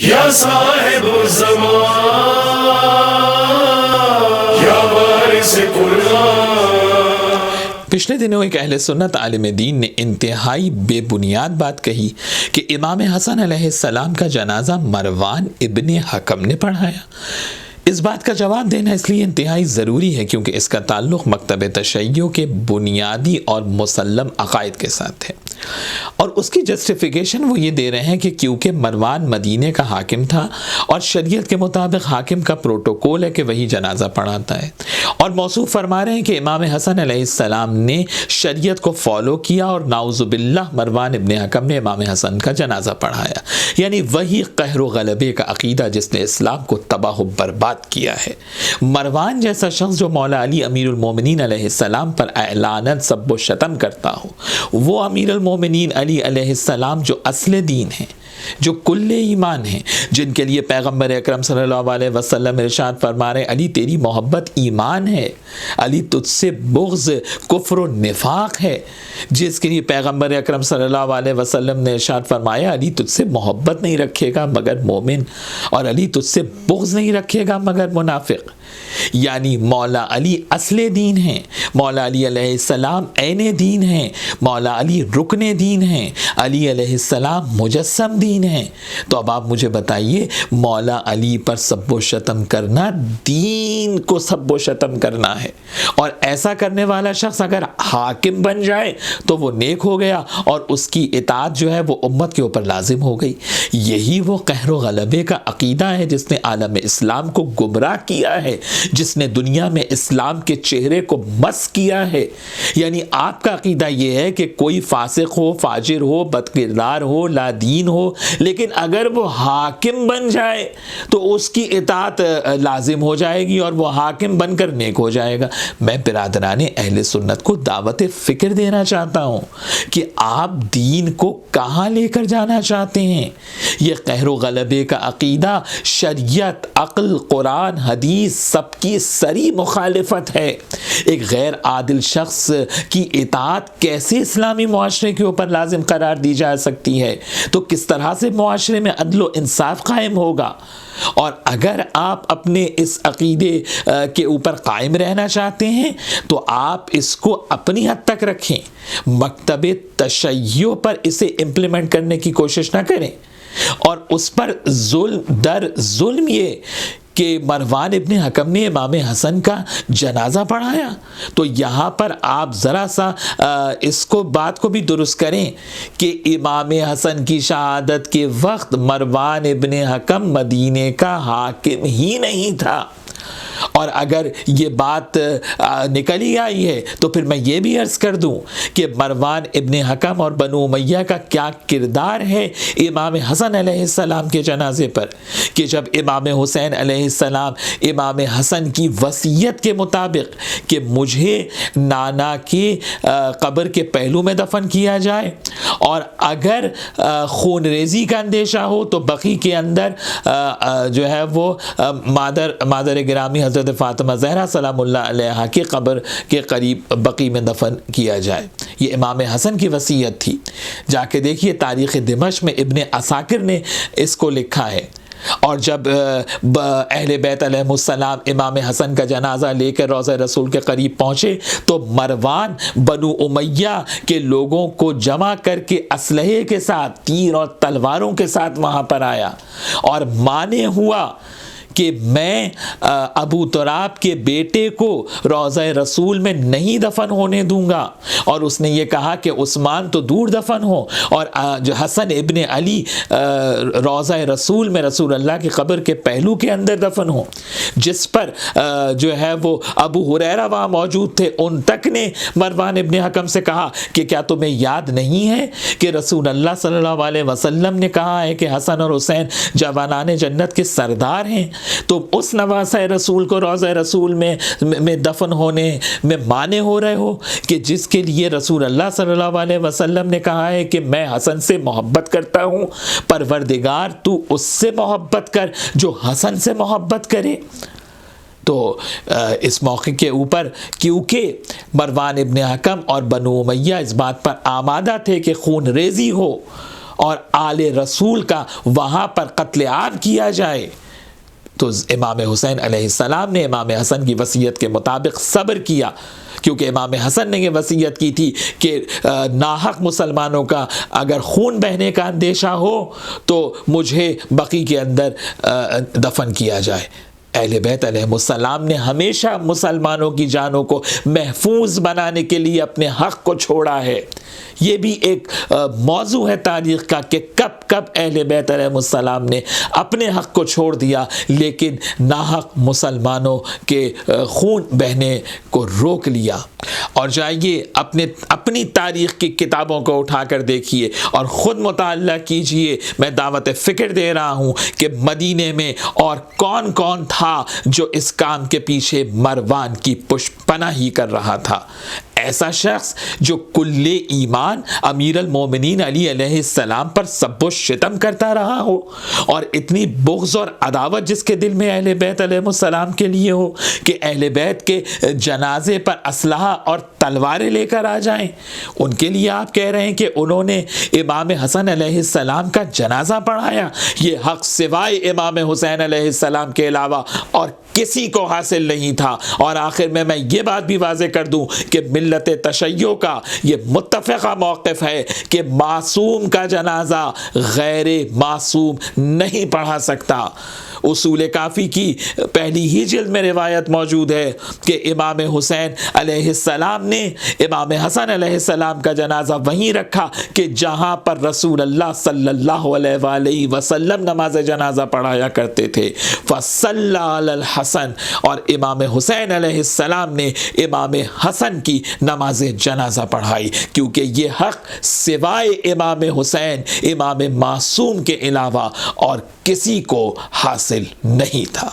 یا صاحب الزمان یا وارث قرآن۔ پچھلے دنوں ایک اہل سنت عالم دین نے انتہائی بے بنیاد بات کہی کہ امام حسن علیہ السلام کا جنازہ مروان ابن حکم نے پڑھایا۔ اس بات کا جواب دینا اس لیے انتہائی ضروری ہے کیونکہ اس کا تعلق مکتب تشیع کے بنیادی اور مسلم عقائد کے ساتھ ہے، اور اس کی جسٹیفیکیشن وہ یہ دے رہے ہیں کہ کیونکہ مروان مدینے کا حاکم تھا اور شریعت کے مطابق حاکم کا پروٹوکول ہے کہ وہی جنازہ پڑھاتا ہے، اور موصوف فرما رہے ہیں کہ امام حسن علیہ السلام نے شریعت کو فالو کیا اور نعوذ باللہ مروان ابن حکم نے امام حسن کا جنازہ پڑھایا، یعنی وہی قہر و غلبے کا عقیدہ جس نے اسلام کو تباہ و برباد کیا ہے۔ مروان جیسا شخص جو مولا علی امیر المومنین علیہ السلام پر اعلاناً سب و شتم کرتا ہو، وہ امیر المومنین علی علیہ السلام جو اصل دین ہیں، جو کل ایمان ہیں، جن کے لیے پیغمبر اکرم صلی اللہ علیہ وسلم ارشاد فرما رہے علی تیری محبت ایمان ہے، علی تجھ سے بغض کفر و نفاق ہے، جس کے لیے پیغمبر اکرم صلی اللہ علیہ وسلم نے ارشاد فرمایا علی تجھ سے محبت نہیں رکھے گا مگر مومن، اور علی تجھ سے بغض نہیں رکھے گا مگر منافق۔ یعنی مولا علی اصل دین ہیں، مولا علی علیہ السلام عین دین ہیں، مولا علی رکن دین ہیں، علی علیہ السلام مجسم دین ہیں۔ تو اب آپ مجھے بتائیے مولا علی پر سب و شتم کرنا دین کو سب و شتم کرنا ہے، اور ایسا کرنے والا شخص اگر حاکم بن جائے تو وہ نیک ہو گیا اور اس کی اطاعت جو ہے وہ امت کے اوپر لازم ہو گئی۔ یہی وہ قہر و غلبے کا عقیدہ ہے جس نے عالم اسلام کو گمراہ کیا ہے، جس نے دنیا میں اسلام کے چہرے کو مسخ کیا ہے۔ یعنی آپ کا عقیدہ یہ ہے کہ کوئی فاسق ہو، فاجر ہو، بد کردار ہو، لا دین ہو، لیکن اگر وہ حاکم بن جائے تو اس کی اطاعت لازم ہو جائے گی اور وہ حاکم بن کر نیک ہو جائے گا۔ میں برادران اہل سنت کو دعوت فکر دینا چاہتا ہوں کہ آپ دین کو کہاں لے کر جانا چاہتے ہیں۔ یہ قہر و غلبے کا عقیدہ شریعت، عقل، قرآن، حدیث سب کی سری مخالفت ہے۔ ایک غیر عادل شخص کی اطاعت کیسے اسلامی معاشرے کے اوپر لازم قرار دی جا سکتی ہے؟ تو کس طرح سے معاشرے میں عدل و انصاف قائم ہوگا؟ اور اگر آپ اپنے اس عقیدے کے اوپر قائم رہنا چاہتے ہیں تو آپ اس کو اپنی حد تک رکھیں، مکتب تشیع پر اسے امپلیمنٹ کرنے کی کوشش نہ کریں، اور اس پر ظلم در ظلم یہ کہ مروان ابن حکم نے امام حسن کا جنازہ پڑھایا۔ تو یہاں پر آپ ذرا سا اس کو بات کو بھی درست کریں کہ امام حسن کی شہادت کے وقت مروان ابن حکم مدینے کا حاکم ہی نہیں تھا، اور اگر یہ بات نکل ہی آئی ہے تو پھر میں یہ بھی عرض کر دوں کہ مروان ابن حکم اور بنو امیہ کا کیا کردار ہے امام حسن علیہ السلام کے جنازے پر، کہ جب امام حسین علیہ السلام امام حسن کی وصیت کے مطابق کہ مجھے نانا کے قبر کے پہلو میں دفن کیا جائے، اور اگر خون ریزی کا اندیشہ ہو تو بقی کے اندر جو ہے وہ مادر گرامی حضرت فاطمہ زہرا سلام اللہ علیہا کی قبر کے قریب بقی میں دفن کیا جائے۔ یہ امام حسن کی وصیت تھی۔ جا کے دیکھیے تاریخ دمشق میں ابن عساکر نے اس کو لکھا ہے۔ اور جب اہل بیت علیہ السلام امام حسن کا جنازہ لے کر روضہ رسول کے قریب پہنچے تو مروان بنو امیہ کے لوگوں کو جمع کر کے اسلحے کے ساتھ، تیر اور تلواروں کے ساتھ وہاں پر آیا اور مانے ہوا کہ میں ابو تراب کے بیٹے کو روضہ رسول میں نہیں دفن ہونے دوں گا، اور اس نے یہ کہا کہ عثمان تو دور دفن ہو اور جو حسن ابن علی روضہ رسول میں رسول اللہ کی قبر کے پہلو کے اندر دفن ہو، جس پر جو ہے وہ ابو ہریرہ وہاں موجود تھے، ان تک نے مروان ابن حکم سے کہا کہ کیا تمہیں یاد نہیں ہے کہ رسول اللہ صلی اللہ علیہ وسلم نے کہا ہے کہ حسن اور حسین جوانان جنت کے سردار ہیں، تو اس نواسہ رسول کو روضہ رسول میں دفن ہونے میں مانے ہو رہے ہو کہ جس کے لیے رسول اللہ صلی اللہ علیہ وسلم نے کہا ہے کہ میں حسن سے محبت کرتا ہوں، پروردگار تو اس سے محبت کر جو حسن سے محبت کرے۔ تو اس موقع کے اوپر کیونکہ مروان ابن حکم اور بنو امیہ اس بات پر آمادہ تھے کہ خون ریزی ہو اور آل رسول کا وہاں پر قتل عام کیا جائے، تو امام حسین علیہ السلام نے امام حسن کی وصیت کے مطابق صبر کیا، کیونکہ امام حسن نے یہ وصیت کی تھی کہ ناحق مسلمانوں کا اگر خون بہنے کا اندیشہ ہو تو مجھے بقیع کے اندر دفن کیا جائے۔ اہل بیت علیہ السلام نے ہمیشہ مسلمانوں کی جانوں کو محفوظ بنانے کے لیے اپنے حق کو چھوڑا ہے۔ یہ بھی ایک موضوع ہے تاریخ کا کہ کب کب اہل بیت علیہ السلام نے اپنے حق کو چھوڑ دیا، لیکن ناحق مسلمانوں کے خون بہنے کو روک لیا۔ اور جائیے اپنی تاریخ کی کتابوں کو اٹھا کر دیکھیے اور خود مطالعہ کیجئے۔ میں دعوت فکر دے رہا ہوں کہ مدینے میں اور کون کون تھا جو اس کام کے پیچھے مروان کی پشت پناہی کر رہا تھا۔ ایسا شخص جو کل ایمان امیر المومنین علی علیہ السلام پر سب و شتم کرتا رہا ہو، اور اتنی بغض اور عداوت جس کے دل میں اہل بیت علیہ السلام کے لیے ہو کہ اہل بیت کے جنازے پر اسلحہ اور تلواریں لے کر آ جائیں، ان کے لیے آپ کہہ رہے ہیں کہ انہوں نے امام حسن علیہ السلام کا جنازہ پڑھایا۔ یہ حق سوائے امام حسین علیہ السلام کے علاوہ اور کسی کو حاصل نہیں تھا۔ اور آخر میں یہ بات بھی واضح کر دوں کہ ملت تشیع کا یہ متفقہ موقف ہے کہ معصوم کا جنازہ غیر معصوم نہیں پڑھا سکتا۔ اصول کافی کی پہلی ہی جلد میں روایت موجود ہے کہ امام حسین علیہ السلام نے امام حسن علیہ السلام کا جنازہ وہیں رکھا کہ جہاں پر رسول اللہ صلی اللہ علیہ وآلہ وسلم نماز جنازہ پڑھایا کرتے تھے۔ فصلی علی الحسن، اور امام حسین علیہ السلام نے امام حسن کی نماز جنازہ پڑھائی، کیونکہ یہ حق سوائے امام حسین امام معصوم کے علاوہ اور کسی کو حاصل نہیں تھا۔